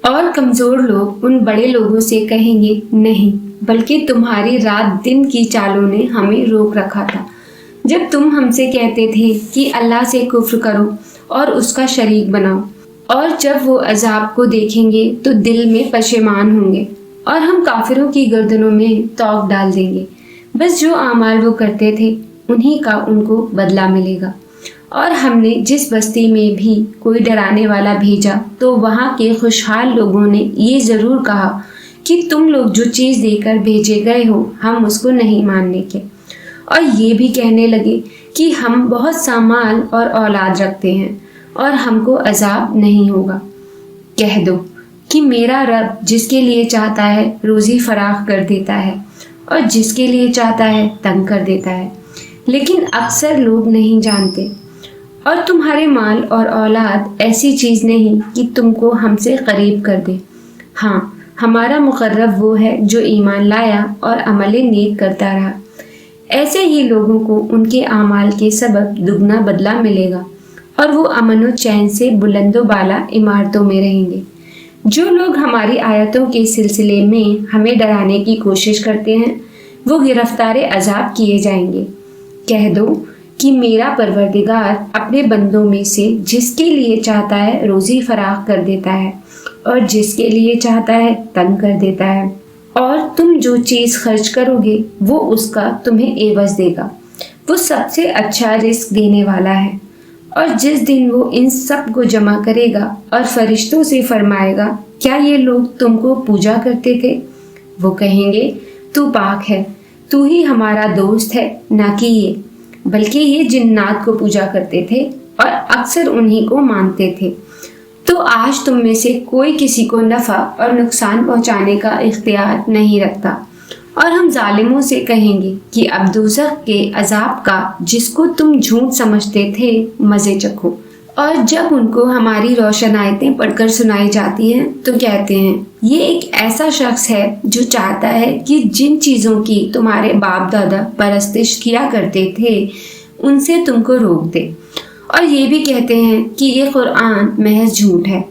اور کمزور لوگ ان بڑے لوگوں سے کہیں گے نہیں، بلکہ تمہاری رات دن کی چالوں نے ہمیں روک رکھا تھا جب تم ہم سے کہتے تھے کہ اللہ سے کفر کرو اور اس کا شریک بناؤ، اور جب وہ عذاب کو دیکھیں گے تو دل میں پشیمان ہوں گے اور ہم کافروں کی گردنوں میں توق ڈال دیں گے۔ بس جو اعمال وہ کرتے تھے انہی کا ان کو بدلہ ملے گا۔ اور ہم نے جس بستی میں بھی کوئی ڈرانے والا بھیجا تو وہاں کے خوشحال لوگوں نے یہ ضرور کہا کہ تم لوگ جو چیز دے کر بھیجے گئے ہو ہم اس کو نہیں ماننے کے، اور یہ بھی کہنے لگے کہ ہم بہت سا مال اور اولاد رکھتے ہیں اور ہم کو عذاب نہیں ہوگا۔ کہہ دو کہ میرا رب جس کے لیے چاہتا ہے روزی فراخ کر دیتا ہے اور جس کے لیے چاہتا ہے تنگ کر دیتا ہے، لیکن اکثر لوگ نہیں جانتے۔ اور تمہارے مال اور اولاد ایسی چیز نہیں کہ تم کو ہم سے قریب کر دے۔ ہاں، ہمارا مقرب وہ ہے جو ایمان لایا اور عمل نیک کرتا رہا۔ ایسے ہی لوگوں کو ان کے اعمال کے سبب دگنا بدلہ ملے گا اور وہ امن و چین سے بلند و بالا عمارتوں میں رہیں گے۔ جو لوگ ہماری آیتوں کے سلسلے میں ہمیں ڈرانے کی کوشش کرتے ہیں وہ گرفتار عذاب کیے جائیں گے۔ کہہ دو کہ میرا پروردگار اپنے بندوں میں سے جس کے لیے چاہتا ہے روزی فراخ کر دیتا ہے اور جس کے لیے چاہتا ہے تنگ کر دیتا ہے، اور تم جو چیز خرچ کرو گے وہ اس کا تمہیں عوض دے گا۔ وہ سب سے اچھا رزق دینے والا ہے۔ اور جس دن وہ ان سب کو جمع کرے گا اور فرشتوں سے فرمائے گا کیا یہ لوگ تم کو پوجا کرتے تھے؟ وہ کہیں گے تو پاک ہے، تو ہی ہمارا دوست ہے، نہ کہ یہ، بلکہ یہ جنات کو پوجا کرتے تھے اور اکثر انہی کو مانتے تھے۔ تو آج تم میں سے کوئی کسی کو نفع اور نقصان پہنچانے کا اختیار نہیں رکھتا، اور ہم ظالموں سے کہیں گے کہ اب دوزخ کے عذاب کا جس کو تم جھوٹ سمجھتے تھے مزے چکھو۔ اور جب ان کو ہماری روشن آیتیں پڑھ کر سنائی جاتی ہیں تو کہتے ہیں یہ ایک ایسا شخص ہے جو چاہتا ہے کہ جن چیزوں کی تمہارے باپ دادا پرستش کیا کرتے تھے ان سے تم کو روک دے، اور یہ بھی کہتے ہیں کہ یہ قرآن محض جھوٹ ہے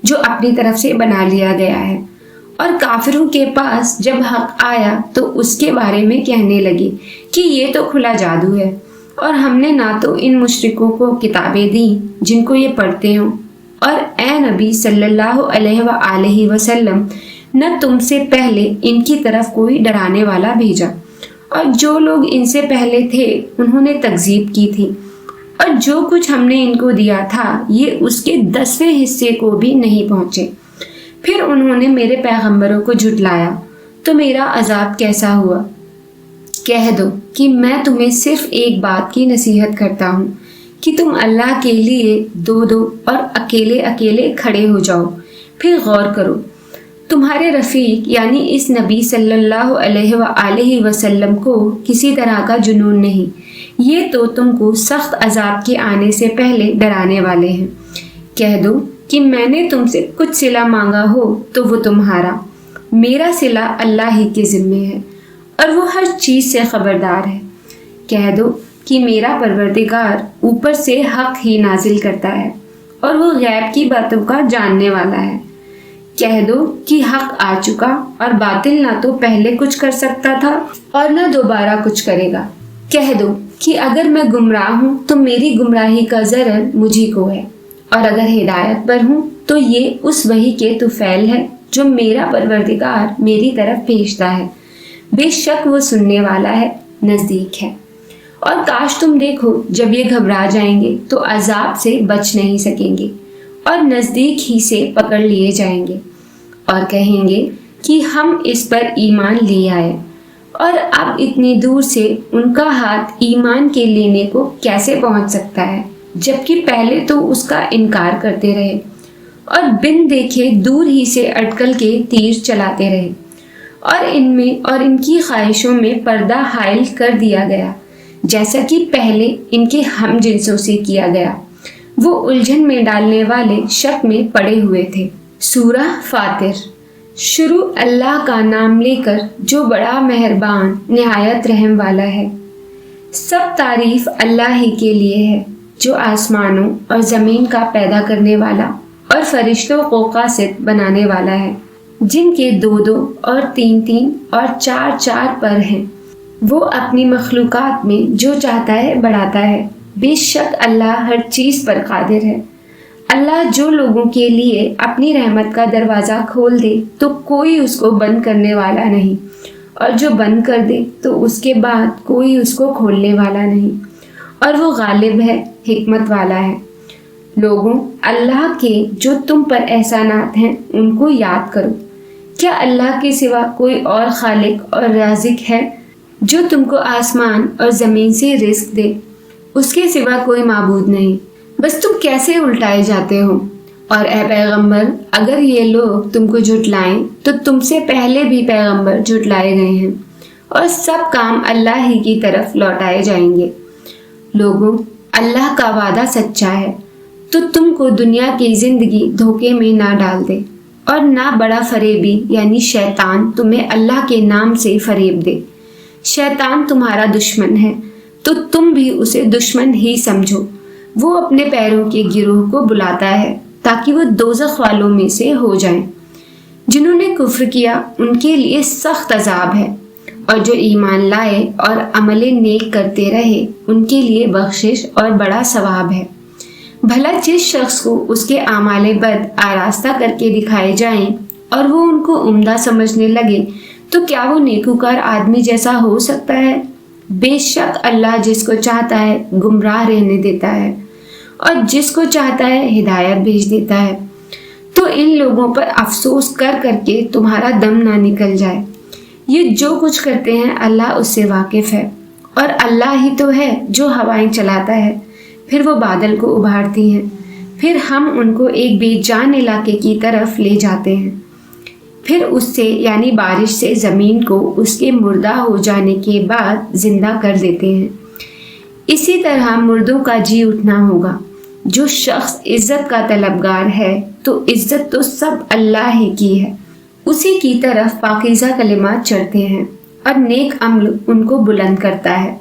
جو اپنی طرف سے بنا لیا گیا ہے۔ اور کافروں کے پاس جب حق آیا تو اس کے بارے میں کہنے لگے کہ یہ تو کھلا جادو ہے، اور ہم نے نہ تو ان مشرکوں کو کتابیں دیں جن کو یہ پڑھتے ہوں، اور اے نبی صلی اللہ علیہ وآلہ وسلم نہ تم سے پہلے ان کی طرف کوئی ڈرانے والا بھیجا، اور جو لوگ ان سے پہلے تھے انہوں نے تکذیب کی تھی، اور جو کچھ ہم نے ان کو دیا تھا یہ اس کے 10ویں حصے کو بھی نہیں پہنچے۔ پھر انہوں نے میرے پیغمبروں کو جھٹلایا تو میرا عذاب کیسا ہوا۔ کہہ دو کہ میں تمہیں صرف ایک بات کی نصیحت کرتا ہوں کہ تم اللہ کے لیے دو اور اکیلے اکیلے کھڑے ہو جاؤ، پھر غور کرو۔ تمہارے رفیق یعنی اس نبی صلی اللہ علیہ وآلہ وسلم کو کسی طرح کا جنون نہیں، یہ تو تم کو سخت عذاب کے آنے سے پہلے ڈرانے والے ہیں۔ کہہ دو کہ میں نے تم سے کچھ صلہ مانگا ہو تو وہ تمہارا، میرا صلہ اللہ ہی کے ذمے ہے اور وہ ہر چیز سے خبردار ہے۔ کہہ دو کہ میرا پروردگار اوپر سے حق ہی نازل کرتا ہے اور وہ غیب کی باتوں کا جاننے والا ہے۔ کہہ دو کہ حق آ چکا اور باطل نہ تو پہلے کچھ کر سکتا تھا اور نہ دوبارہ کچھ کرے گا۔ کہہ دو کہ اگر میں گمراہ ہوں تو میری گمراہی کا ضرر مجھی کو ہے، اور اگر ہدایت پر ہوں تو یہ اس وحی کے طفیل ہے جو میرا پروردگار میری طرف بھیجتا ہے، بے شک وہ سننے والا ہے، نزدیک ہے۔ اور کاش تم دیکھو جب یہ گھبرا جائیں گے تو عذاب سے بچ نہیں سکیں گے اور نزدیک ہی سے پکڑ لیے جائیں گے، اور کہیں گے کہ ہم اس پر ایمان لے آئے، اور اب اتنی دور سے ان کا ہاتھ ایمان کے لینے کو کیسے پہنچ سکتا ہے جبکہ پہلے تو اس کا انکار کرتے رہے اور بن دیکھے دور ہی سے اٹکل کے تیر چلاتے رہے، اور ان میں اور ان کی خواہشوں میں پردہ حائل کر دیا گیا جیسا کہ پہلے ان کے ہم جنسوں سے کیا گیا۔ وہ الجھن میں ڈالنے والے شک میں پڑے ہوئے تھے۔ سورہ فاطر۔ شروع اللہ کا نام لے کر جو بڑا مہربان نہایت رحم والا ہے۔ سب تعریف اللہ ہی کے لیے ہے جو آسمانوں اور زمین کا پیدا کرنے والا اور فرشتوں کو قاسط بنانے والا ہے، جن کے 2 اور 3 اور 4 پر ہیں۔ وہ اپنی مخلوقات میں جو چاہتا ہے بڑھاتا ہے۔ بے شک اللہ ہر چیز پر قادر ہے۔ اللہ جو لوگوں کے لیے اپنی رحمت کا دروازہ کھول دے تو کوئی اس کو بند کرنے والا نہیں، اور جو بند کر دے تو اس کے بعد کوئی اس کو کھولنے والا نہیں، اور وہ غالب ہے، حکمت والا ہے۔ لوگوں، اللہ کے جو تم پر احسانات ہیں ان کو یاد کرو۔ کیا اللہ کے سوا کوئی اور خالق اور رازق ہے جو تم کو آسمان اور زمین سے رزق دے؟ اس کے سوا کوئی معبود نہیں، بس تم کیسے الٹائے جاتے ہو؟ اور اے پیغمبر، اگر یہ لوگ تم کو جھٹلائیں تو تم سے پہلے بھی پیغمبر جھٹلائے گئے ہیں، اور سب کام اللہ ہی کی طرف لوٹائے جائیں گے۔ لوگوں، اللہ کا وعدہ سچا ہے، تو تم کو دنیا کی زندگی دھوکے میں نہ ڈال دے، اور نہ بڑا فریبی یعنی شیطان تمہیں اللہ کے نام سے فریب دے۔ شیطان تمہارا دشمن ہے، تو تم بھی اسے دشمن ہی سمجھو۔ وہ اپنے پیروں کے گروہ کو بلاتا ہے تاکہ وہ دوزخ والوں میں سے ہو جائیں۔ جنہوں نے کفر کیا ان کے لیے سخت عذاب ہے، اور جو ایمان لائے اور عمل نیک کرتے رہے ان کے لیے بخشش اور بڑا ثواب ہے۔ بھلا جس شخص کو اس کے اعمال بد آراستہ کر کے دکھائے جائیں اور وہ ان کو عمدہ سمجھنے لگے تو کیا وہ نیکوکار آدمی جیسا ہو سکتا ہے؟ بے شک اللہ جس کو چاہتا ہے گمراہ رہنے دیتا ہے، اور جس کو چاہتا ہے ہدایت بھیج دیتا ہے۔ تو ان لوگوں پر افسوس کر کر کے تمہارا دم نہ نکل جائے۔ یہ جو کچھ کرتے ہیں اللہ اس سے واقف ہے، اور اللہ ہی تو ہے جو ہوائیں چلاتا ہے، پھر وہ بادل کو ابھارتی ہیں، پھر ہم ان کو ایک بے جان علاقے کی طرف لے جاتے ہیں، پھر اس سے یعنی بارش سے زمین کو اس کے مردہ ہو جانے کے بعد زندہ کر دیتے ہیں۔ اسی طرح مردوں کا جی اٹھنا ہوگا۔ جو شخص عزت کا طلبگار ہے تو عزت تو سب اللہ ہی کی ہے، اسی کی طرف پاکیزہ کلمات چڑھتے ہیں، اور نیک عمل ان کو بلند کرتا ہے۔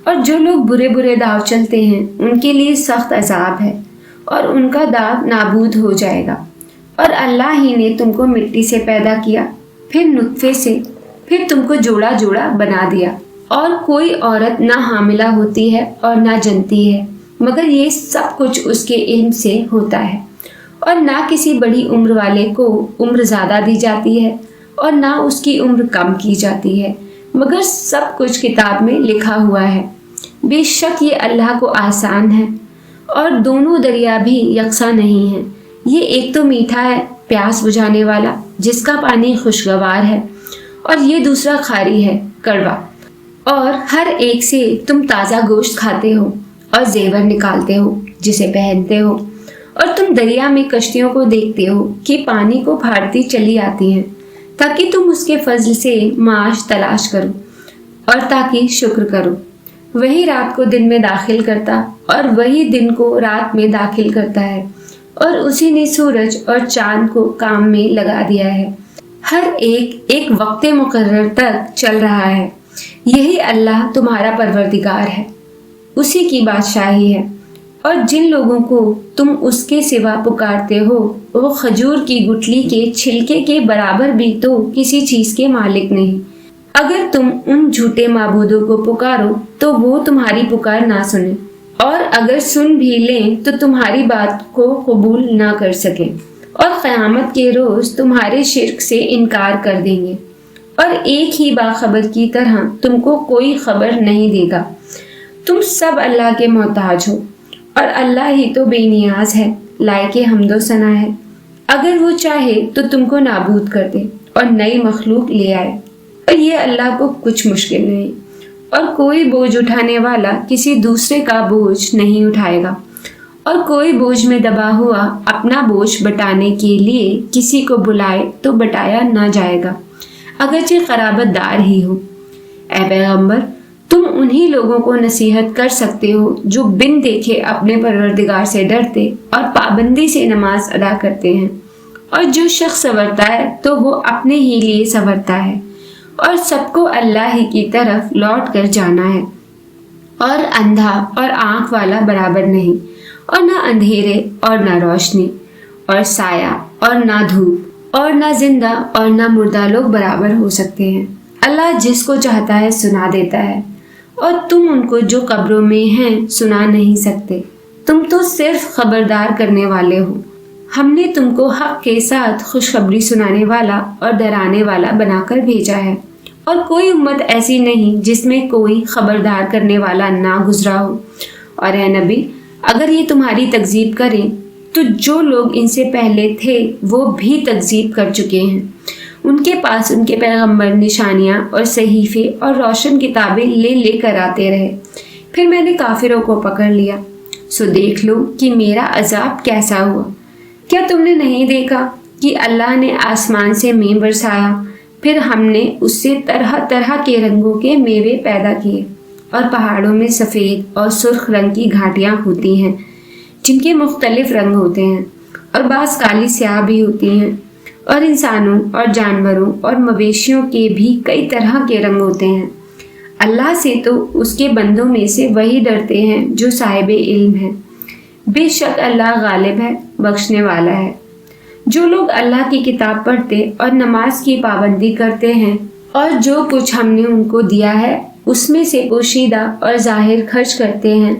اور جو لوگ برے داو چلتے ہیں ان کے لیے سخت عذاب ہے، اور ان کا داو نابود ہو جائے گا۔ اور اللہ ہی نے تم کو مٹی سے پیدا کیا، پھر نطفے سے، پھر تم کو جوڑا جوڑا بنا دیا۔ اور کوئی عورت نہ حاملہ ہوتی ہے اور نہ جنتی ہے، مگر یہ سب کچھ اس کے علم سے ہوتا ہے۔ اور نہ کسی بڑی عمر والے کو عمر زیادہ دی جاتی ہے، اور نہ اس کی عمر کم کی جاتی ہے، مگر سب کچھ کتاب میں لکھا ہوا ہے۔ بے شک یہ اللہ کو آسان ہے، اور دونوں دریا بھی یکساں نہیں ہیں۔ یہ ایک تو میٹھا ہے، پیاس بجھانے والا، جس کا پانی خوشگوار ہے، اور یہ دوسرا کھاری ہے، کڑوا۔ اور ہر ایک سے تم تازہ گوشت کھاتے ہو اور زیور نکالتے ہو جسے پہنتے ہو، اور تم دریا میں کشتیوں کو دیکھتے ہو کہ پانی کو پھاڑتی چلی آتی ہیں، تاکہ تم اس کے فضل سے معاش تلاش کرو اور تاکہ شکر کرو۔ وہی رات کو دن میں داخل کرتا اور وہی دن کو رات میں داخل کرتا ہے، اور اسی نے سورج اور چاند کو کام میں لگا دیا ہے۔ ہر ایک وقت مقرر تک چل رہا ہے۔ یہی اللہ تمہارا پروردگار ہے، اسی کی بادشاہی ہے۔ اور جن لوگوں کو تم اس کے سوا پکارتے ہو وہ کھجور کی گٹلی کے چھلکے کے برابر بھی تو کسی چیز کے مالک نہیں۔ اگر تم ان جھوٹے معبودوں کو پکارو تو وہ تمہاری پکار نہ سنیں، اور اگر سن بھی لیں تو تمہاری بات کو قبول نہ کر سکیں، اور قیامت کے روز تمہارے شرک سے انکار کر دیں گے، اور ایک ہی باخبر کی طرح تم کو کوئی خبر نہیں دے گا۔ تم سب اللہ کے محتاج ہو، اور اللہ ہی تو بے نیاز ہے، لائق حمد و ثنا ہے۔ اگر وہ چاہے تو تم کو نابود کر دے اور نئی مخلوق لے آئے، اور یہ اللہ کو کچھ مشکل نہیں۔ اور کوئی بوجھ اٹھانے والا کسی دوسرے کا بوجھ نہیں اٹھائے گا، اور کوئی بوجھ میں دبا ہوا اپنا بوجھ بٹانے کے لیے کسی کو بلائے تو بٹایا نہ جائے گا، اگرچہ قرابت دار ہی ہو۔ اے پیغمبر، تم انہی لوگوں کو نصیحت کر سکتے ہو جو بن دیکھے اپنے پروردگار سے ڈرتے اور پابندی سے نماز ادا کرتے ہیں۔ اور جو شخص سنورتا ہے تو وہ اپنے ہی لیے سنورتا ہے، اور سب کو اللہ ہی کی طرف لوٹ کر جانا ہے۔ اور اندھا اور آنکھ والا برابر نہیں، اور نہ اندھیرے اور نہ روشنی، اور سایہ اور نہ دھوپ اور نہ زندہ اور نہ مردہ لوگ برابر ہو سکتے ہیں۔ اللہ جس کو چاہتا ہے سنا دیتا ہے، اور تم ان کو جو قبروں میں ہیں سنا نہیں سکتے، تم تو صرف خبردار کرنے والے ہو۔ ہم نے تم کو حق کے ساتھ خوشخبری سنانے والا اور ڈرانے والا بنا کر بھیجا ہے، اور کوئی امت ایسی نہیں جس میں کوئی خبردار کرنے والا نہ گزرا ہو۔ اور اے نبی، اگر یہ تمہاری تکذیب کریں تو جو لوگ ان سے پہلے تھے وہ بھی تکذیب کر چکے ہیں۔ ان کے پاس ان کے پیغمبر نشانیاں اور صحیفے اور روشن کتابیں لے کر آتے رہے، پھر میں نے کافروں کو پکڑ لیا۔ سو دیکھ لو کہ میرا عذاب کیسا ہوا۔ کیا تم نے نہیں دیکھا کہ اللہ نے آسمان سے مے برسایا، پھر ہم نے اس سے طرح طرح کے رنگوں کے میوے پیدا کیے، اور پہاڑوں میں سفید اور سرخ رنگ کی گھاٹیاں ہوتی ہیں جن کے مختلف رنگ ہوتے ہیں، اور بعض کالی سیاہ بھی ہوتی ہیں، اور انسانوں اور جانوروں اور مویشیوں کے بھی کئی طرح کے رنگ ہوتے ہیں۔ اللہ سے تو اس کے بندوں میں سے وہی ڈرتے ہیں جو صاحب علم ہے۔ بے شک اللہ غالب ہے، بخشنے والا ہے۔ جو لوگ اللہ کی کتاب پڑھتے اور نماز کی پابندی کرتے ہیں، اور جو کچھ ہم نے ان کو دیا ہے اس میں سے پوشیدہ اور ظاہر خرچ کرتے ہیں،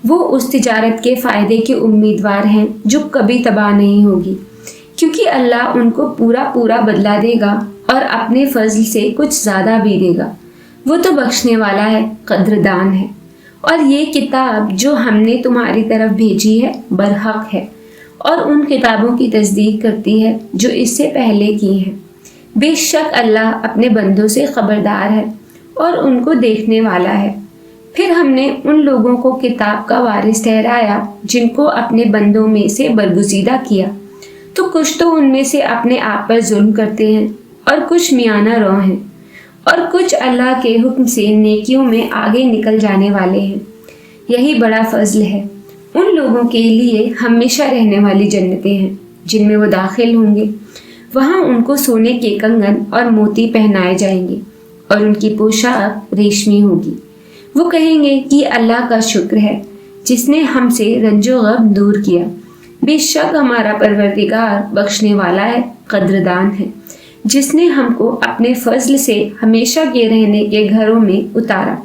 وہ اس تجارت کے فائدے کے امیدوار ہیں جو کبھی تباہ نہیں ہوگی، کیونکہ اللہ ان کو پورا بدلہ دے گا اور اپنے فضل سے کچھ زیادہ بھی دے گا۔ وہ تو بخشنے والا ہے، قدردان ہے۔ اور یہ کتاب جو ہم نے تمہاری طرف بھیجی ہے برحق ہے، اور ان کتابوں کی تصدیق کرتی ہے جو اس سے پہلے کی ہیں۔ بے شک اللہ اپنے بندوں سے خبردار ہے اور ان کو دیکھنے والا ہے۔ پھر ہم نے ان لوگوں کو کتاب کا وارث ٹھہرایا جن کو اپنے بندوں میں سے برگزیدہ کیا، تو کچھ تو ان میں سے اپنے آپ پر ظلم کرتے ہیں اور کچھ میانہ رو ہیں، اور کچھ اللہ کے حکم سے نیکیوں میں آگے نکل جانے والے ہیں۔ یہی بڑا فضل ہے۔ ان لوگوں کے لیے ہمیشہ رہنے والی جنتیں ہیں جن میں وہ داخل ہوں گے۔ وہاں ان کو سونے کے کنگن اور موتی پہنائے جائیں گے، اور ان کی پوشاک ریشمی ہوگی۔ وہ کہیں گے کہ اللہ کا شکر ہے جس نے ہم سے رنج و غم دور کیا۔ بے شک ہمارا پروردگار بخشنے والا ہے، قدردان ہے، جس نے ہم کو اپنے فضل سے ہمیشہ کے رہنے کے گھروں میں اتارا۔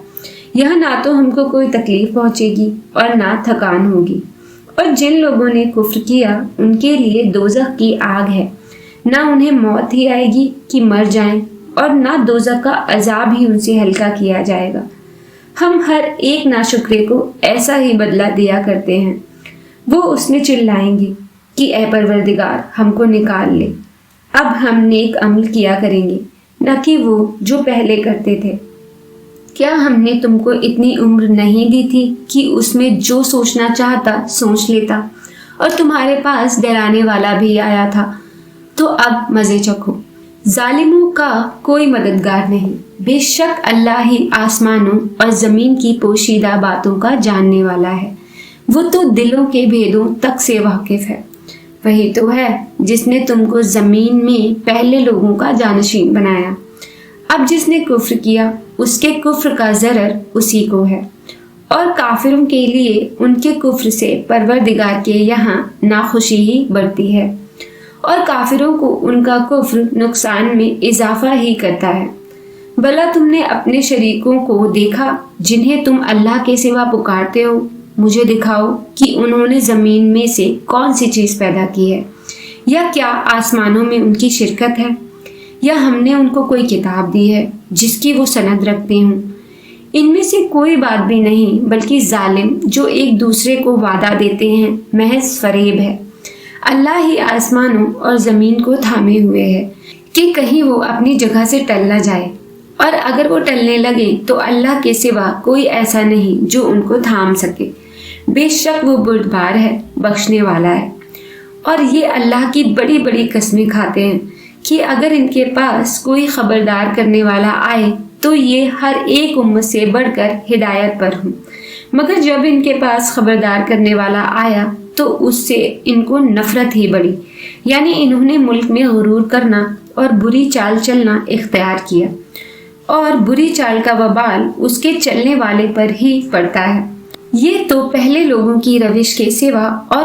یہاں نہ تو ہم کو کوئی تکلیف پہنچے گی اور نہ تھکان ہوگی۔ اور جن لوگوں نے کفر کیا ان کے لیے دوزخ کی آگ ہے، نہ انہیں موت ہی آئے گی کہ مر جائیں، اور نہ دوزخ کا عذاب ہی ان سے ہلکا کیا جائے گا۔ ہم ہر ایک ناشکرے کو ایسا ہی بدلہ دیا کرتے ہیں۔ وہ اس میں چلائیں گے کہ اے پروردگار ہم کو نکال لے، اب ہم نیک عمل کیا کریں گے، نہ کہ وہ جو پہلے کرتے تھے۔ کیا ہم نے تم کو اتنی عمر نہیں دی تھی کہ اس میں جو سوچنا چاہتا سوچ لیتا، اور تمہارے پاس ڈرانے والا بھی آیا تھا؟ تو اب مزے چکھو۔ ظالموں کا کوئی مددگار نہیں۔ بے شک اللہ ہی آسمانوں اور زمین کی پوشیدہ باتوں کا جاننے والا ہے۔ وہ تو دلوں کے بھیدوں تک سے واقف ہے۔ وہی تو ہے جس نے تم کو زمین میں پہلے لوگوں کا جانشین بنایا۔ اب جس نے کفر کیا اس کے کفر کا ضرر اسی کو ہے، اور کافروں کے لیے ان کے کفر سے پروردگار کے یہاں ناخوشی ہی بڑھتی ہے، اور کافروں کو ان کا کفر نقصان میں اضافہ ہی کرتا ہے۔ بھلا تم نے اپنے شریکوں کو دیکھا جنہیں تم اللہ کے سوا پکارتے ہو؟ مجھے دکھاؤ کہ انہوں نے زمین میں سے کون سی چیز پیدا کی ہے، یا کیا آسمانوں میں ان کی شرکت ہے، یا ہم نے ان کو کوئی کتاب دی ہے جس کی وہ سند رکھتے ہوں۔ ان میں سے کوئی بات بھی نہیں، بلکہ ظالم جو ایک دوسرے کو وعدہ دیتے ہیں محض فریب ہے۔ اللہ ہی آسمانوں اور زمین کو تھامے ہوئے ہے کہ کہیں وہ اپنی جگہ سے ٹل نہ جائے، اور اگر وہ ٹلنے لگے تو اللہ کے سوا کوئی ایسا نہیں جو ان کو تھام سکے۔ بے شک وہ بردبار ہے، بخشنے والا ہے۔ اور یہ اللہ کی بڑی بڑی قسمیں کھاتے ہیں کہ اگر ان کے پاس کوئی خبردار کرنے والا آئے تو یہ ہر ایک امت سے بڑھ کر ہدایت پر ہوں، مگر جب ان کے پاس خبردار کرنے والا آیا تو اس سے ان کو نفرت ہی بڑھی، یعنی انہوں نے ملک میں غرور کرنا اور بری چال چلنا اختیار کیا، اور بری چال کا وبال اس کے چلنے والے پر ہی پڑتا ہے۔ یہ تو پہلے لوگوں کی روش کے سوا اور